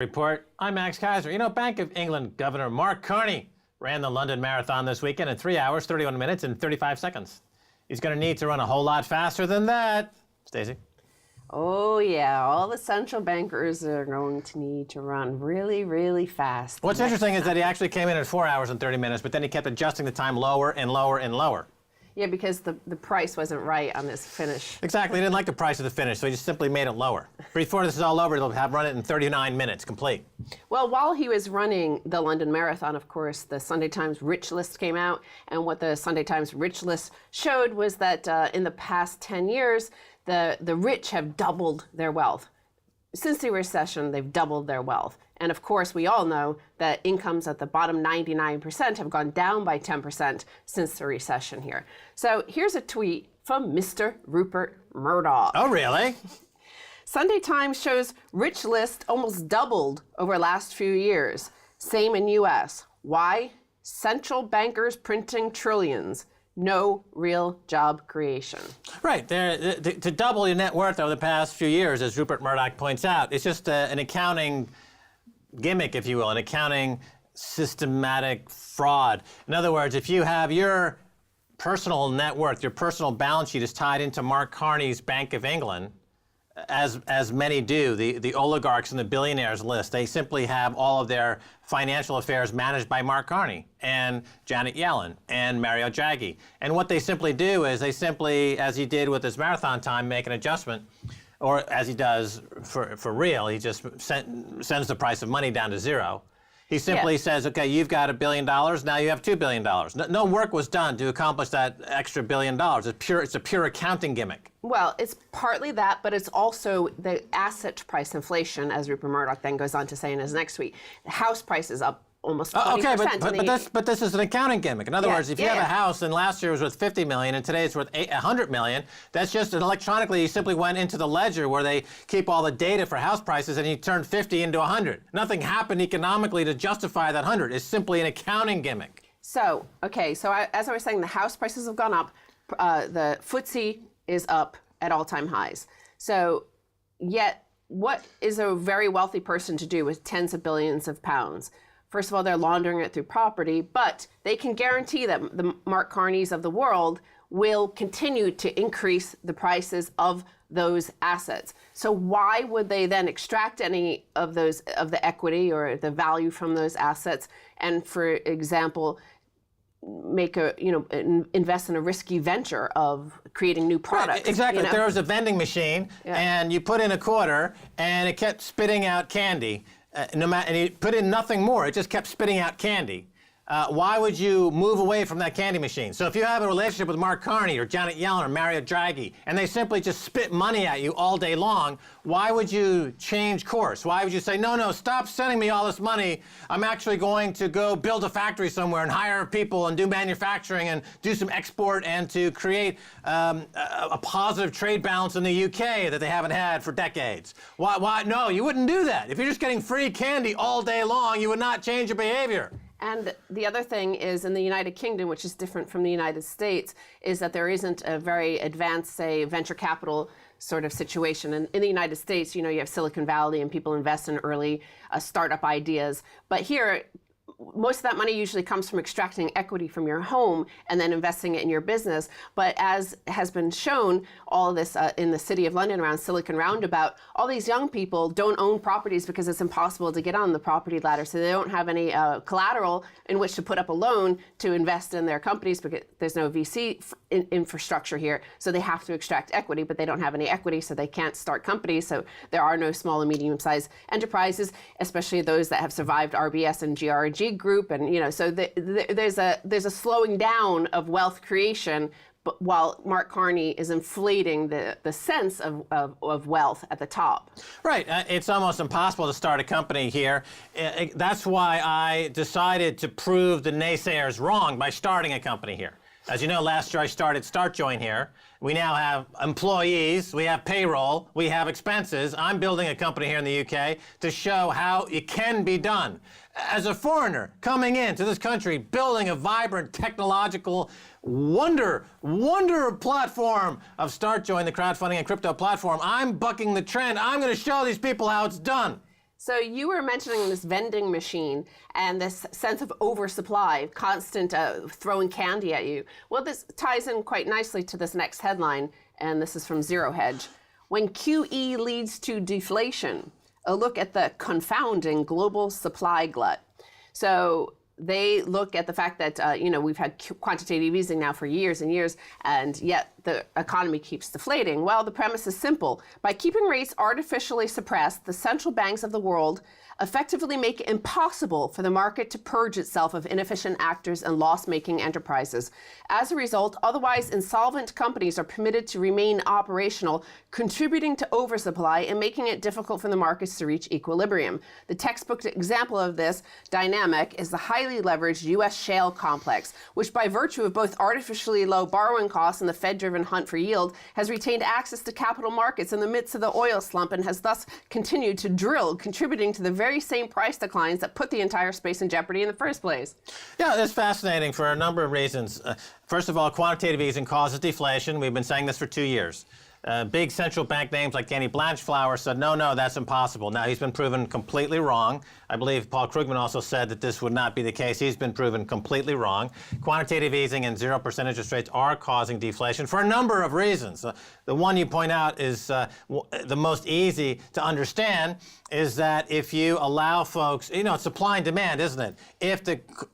Report. I'm Max Keiser. You know, Bank of England Governor Mark Carney ran the London Marathon this weekend in 3 hours, 31 minutes, and 35 seconds. He's going to need to run a whole lot faster than that. Stacey? Oh, yeah. All the central bankers are going to need to run really, really fast. What's interesting is that he actually came in at 4 hours and 30 minutes, but then he kept adjusting the time lower and lower and lower. Yeah, because the price wasn't right on this finish. Exactly. He didn't like the price of the finish, so he just simply made it lower. Before this is all over, he'll have run it in 39 minutes, complete. Well, while he was running the London Marathon, of course, the Sunday Times Rich List came out, and what the Sunday Times Rich List showed was that in the past 10 years, the rich have doubled their wealth. Since the recession, they've doubled their wealth. And of course, we all know that incomes at the bottom 99% have gone down by 10% since the recession here. So here's a tweet from Mr. Rupert Murdoch. Oh, really? Sunday Times shows rich list almost doubled over last few years. Same in U.S. Why? Central bankers printing trillions. No real job creation. Right. To double your net worth over the past few years, as Rupert Murdoch points out, it's just an accounting gimmick, if you will, an accounting systematic fraud. In other words, if you have your personal net worth, your personal balance sheet is tied into Mark Carney's Bank of England, as many do, the oligarchs and the billionaires list, they simply have all of their financial affairs managed by Mark Carney and Janet Yellen and Mario Draghi. And what they simply do is they simply, as he did with his marathon time, make an adjustment, or as he does for real, he just sends the price of money down to zero. He simply says, okay, you've got $1 billion, now you have $2 billion. No work was done to accomplish that extra $1 billion. It's a pure accounting gimmick. Well, it's partly that, but it's also the asset price inflation, as Rupert Murdoch then goes on to say in his next tweet. The house price is up almost 20%. Okay, but this is an accounting gimmick. In other words, if you have a house and last year was worth $50 million and today it's worth $100 million, that's just electronically, you simply went into the ledger where they keep all the data for house prices and you turn 50 into 100. Nothing happened economically to justify that 100. It's simply an accounting gimmick. So, okay, as I was saying, the house prices have gone up. The FTSE is up at all-time highs. So, yet, what is a very wealthy person to do with tens of billions of pounds? First of all, they're laundering it through property, but they can guarantee that the Mark Carneys of the world will continue to increase the prices of those assets. So why would they then extract any of the equity or the value from those assets and, for example, invest in a risky venture of creating new products? Right, exactly. If there was a vending machine and you put in a quarter and it kept spitting out candy, and you put in nothing more, it just kept spitting out candy. Why would you move away from that candy machine? So if you have a relationship with Mark Carney or Janet Yellen or Mario Draghi, and they simply just spit money at you all day long, why would you change course? Why would you say, no, stop sending me all this money. I'm actually going to go build a factory somewhere and hire people and do manufacturing and do some export and to create a positive trade balance in the UK that they haven't had for decades. Why? No, you wouldn't do that. If you're just getting free candy all day long, you would not change your behavior. And the other thing is, in the United Kingdom, which is different from the United States, is that there isn't a very advanced, say, venture capital sort of situation. And in the United States, you have Silicon Valley and people invest in early startup ideas. But here, most of that money usually comes from extracting equity from your home and then investing it in your business. But as has been shown, all this in the City of London around Silicon Roundabout, all these young people don't own properties because it's impossible to get on the property ladder. So they don't have any collateral in which to put up a loan to invest in their companies because there's no VC infrastructure here. So they have to extract equity, but they don't have any equity, so they can't start companies. So there are no small and medium-sized enterprises, especially those that have survived RBS and GRG group, and so there's a slowing down of wealth creation, but while Mark Carney is inflating the sense of wealth at the top. Right. It's almost impossible to start a company here. That's why I decided to prove the naysayers wrong by starting a company here. As you know, last year I started StartJoin here. We now have employees, we have payroll, we have expenses. I'm building a company here in the UK to show how it can be done. As a foreigner coming into this country, building a vibrant technological wonder platform of StartJoin, the crowdfunding and crypto platform, I'm bucking the trend. I'm going to show these people how it's done. So you were mentioning this vending machine and this sense of oversupply, constant throwing candy at you. Well, this ties in quite nicely to this next headline, and this is from Zero Hedge. When QE leads to deflation, a look at the confounding global supply glut. So they look at the fact that, we've had quantitative easing now for years and years, and yet the economy keeps deflating. Well, the premise is simple. By keeping rates artificially suppressed, the central banks of the world effectively make it impossible for the market to purge itself of inefficient actors and loss-making enterprises. As a result, otherwise insolvent companies are permitted to remain operational, contributing to oversupply and making it difficult for the markets to reach equilibrium. The textbook example of this dynamic is the highly leveraged U.S. shale complex, which by virtue of both artificially low borrowing costs and the Fed-driven hunt for yield, has retained access to capital markets in the midst of the oil slump and has thus continued to drill, contributing to the very same price declines that put the entire space in jeopardy in the first place. Yeah, that's fascinating for a number of reasons. First of all, quantitative easing causes deflation. We've been saying this for 2 years. Big central bank names like Danny Blanchflower said, no, that's impossible. Now, he's been proven completely wrong. I believe Paul Krugman also said that this would not be the case. He's been proven completely wrong. Quantitative easing and 0% interest rates are causing deflation for a number of reasons. The one you point out is the most easy to understand, is that if you allow folks, it's supply and demand, isn't it?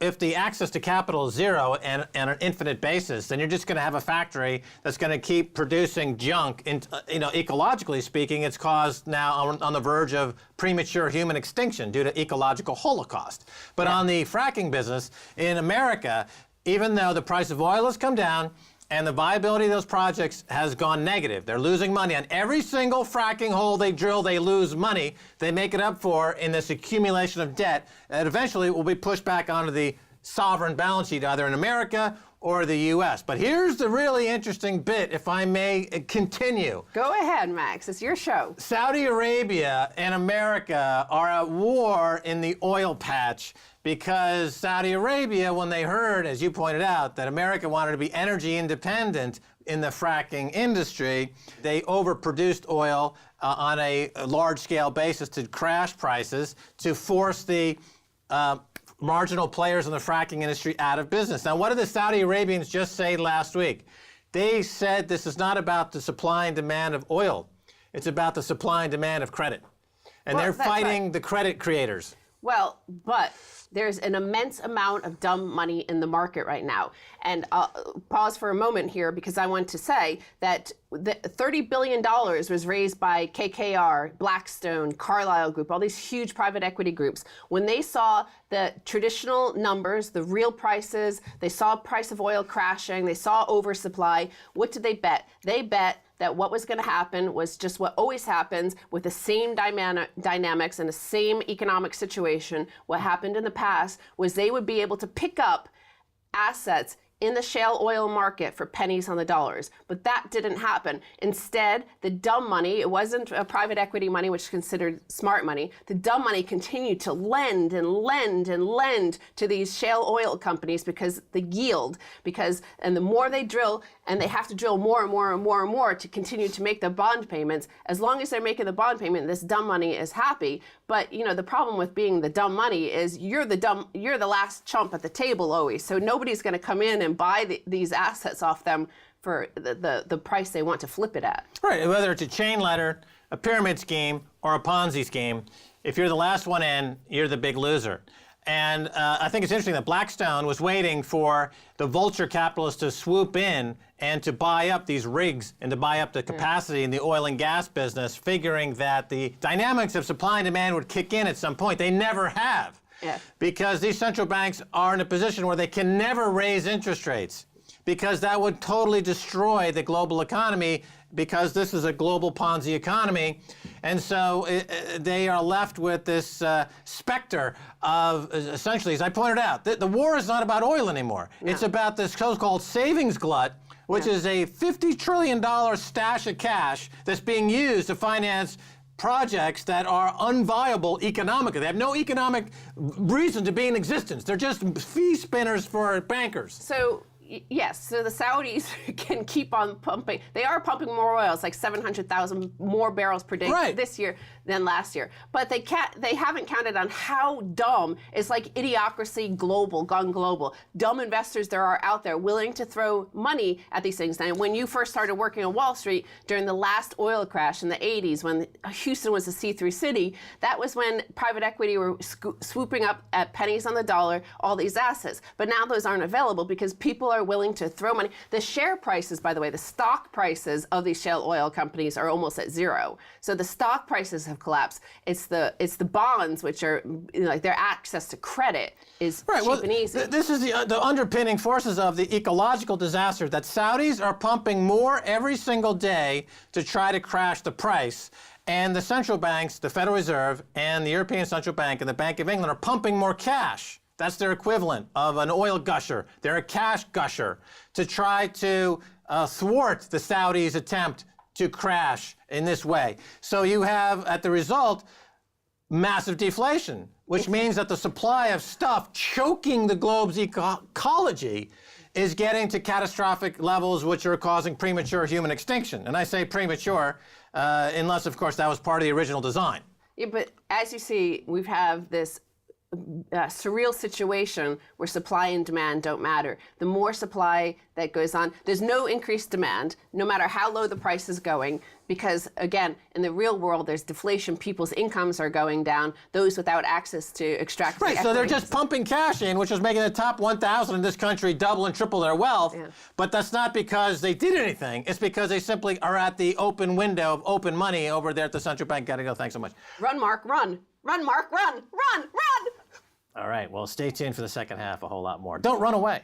If the access to capital is zero and on an infinite basis, then you're just going to have a factory that's going to keep producing junk. Ecologically speaking, it's caused now on the verge of premature human extinction due to ecological holocaust. But on the fracking business in America, even though the price of oil has come down and the viability of those projects has gone negative, they're losing money on every single fracking hole they drill. They lose money. They make it up for in this accumulation of debt that eventually will be pushed back onto the sovereign balance sheet, either in America or the U.S. But here's the really interesting bit, if I may continue. Go ahead, Max. It's your show. Saudi Arabia and America are at war in the oil patch because Saudi Arabia, when they heard, as you pointed out, that America wanted to be energy independent in the fracking industry, they overproduced oil on a large-scale basis to crash prices to force the marginal players in the fracking industry out of business. Now, what did the Saudi Arabians just say last week? They said this is not about the supply and demand of oil. It's about the supply and demand of credit. And they're fighting the credit creators. Well, but there's an immense amount of dumb money in the market right now. And I'll pause for a moment here because I want to say that the $30 billion was raised by KKR, Blackstone, Carlyle Group, all these huge private equity groups. When they saw the traditional numbers, the real prices, they saw price of oil crashing, they saw oversupply, what did they bet? They bet that what was going to happen was just what always happens with the same dynamics and the same economic situation. What happened in the past was they would be able to pick up assets in the shale oil market for pennies on the dollars. But that didn't happen. Instead, the dumb money, it wasn't private equity money, which is considered smart money. The dumb money continued to lend and lend and lend to these shale oil companies because the yield, and the more they drill, and they have to drill more and more and more and more to continue to make the bond payments. As long as they're making the bond payment, this dumb money is happy. But the problem with being the dumb money is you're the last chump at the table always. So nobody's going to come in and buy these assets off them for the price they want to flip it at. Right, whether it's a chain letter, a pyramid scheme, or a Ponzi scheme, if you're the last one in, you're the big loser. And I think it's interesting that Blackstone was waiting for the vulture capitalists to swoop in and to buy up these rigs and to buy up the capacity in the oil and gas business, figuring that the dynamics of supply and demand would kick in at some point. They never have. Yeah. Because these central banks are in a position where they can never raise interest rates, because that would totally destroy the global economy, because this is a global Ponzi economy. And so they are left with this specter of, essentially, as I pointed out, the war is not about oil anymore. No. It's about this so-called savings glut, which is a $50 trillion stash of cash that's being used to finance projects that are unviable economically. They have no economic reason to be in existence. They're just fee spinners for bankers. So, Yes, so the Saudis can keep on pumping. They are pumping more oil. It's like 700,000 more barrels per day Right. this year than last year. But they haven't counted on how dumb, it's like idiocracy global, gone global. Dumb investors there are out there willing to throw money at these things. And when you first started working on Wall Street during the last oil crash in the 80s, when Houston was a see-through city, that was when private equity were swooping up at pennies on the dollar, all these assets. But now those aren't available because people are willing to throw money. The share prices, by the way, the stock prices of these shale oil companies are almost at zero. So the stock prices have collapsed. It's the bonds, which are like their access to credit is cheap and easy. This is the underpinning forces of the ecological disaster that Saudis are pumping more every single day to try to crash the price. And the central banks, the Federal Reserve and the European Central Bank and the Bank of England are pumping more cash. That's their equivalent of an oil gusher. They're a cash gusher to try to thwart the Saudis' attempt to crash in this way. So you have, at the result, massive deflation, which means that the supply of stuff choking the globe's ecology is getting to catastrophic levels which are causing premature human extinction. And I say premature, unless, of course, that was part of the original design. Yeah, but as you see, we have this surreal situation where supply and demand don't matter. The more supply that goes on, there's no increased demand, no matter how low the price is going, because again, in the real world, there's deflation. People's incomes are going down. Those without access to extract. Right, so they're just pumping cash in, which is making the top 1,000 in this country double and triple their wealth. Yeah. But that's not because they did anything. It's because they simply are at the open window of open money over there at the central bank. Gotta go. Thanks so much. Run, Mark, run. Run, Mark, run. Run, run. All right, well, stay tuned for the second half, a whole lot more. Don't run away.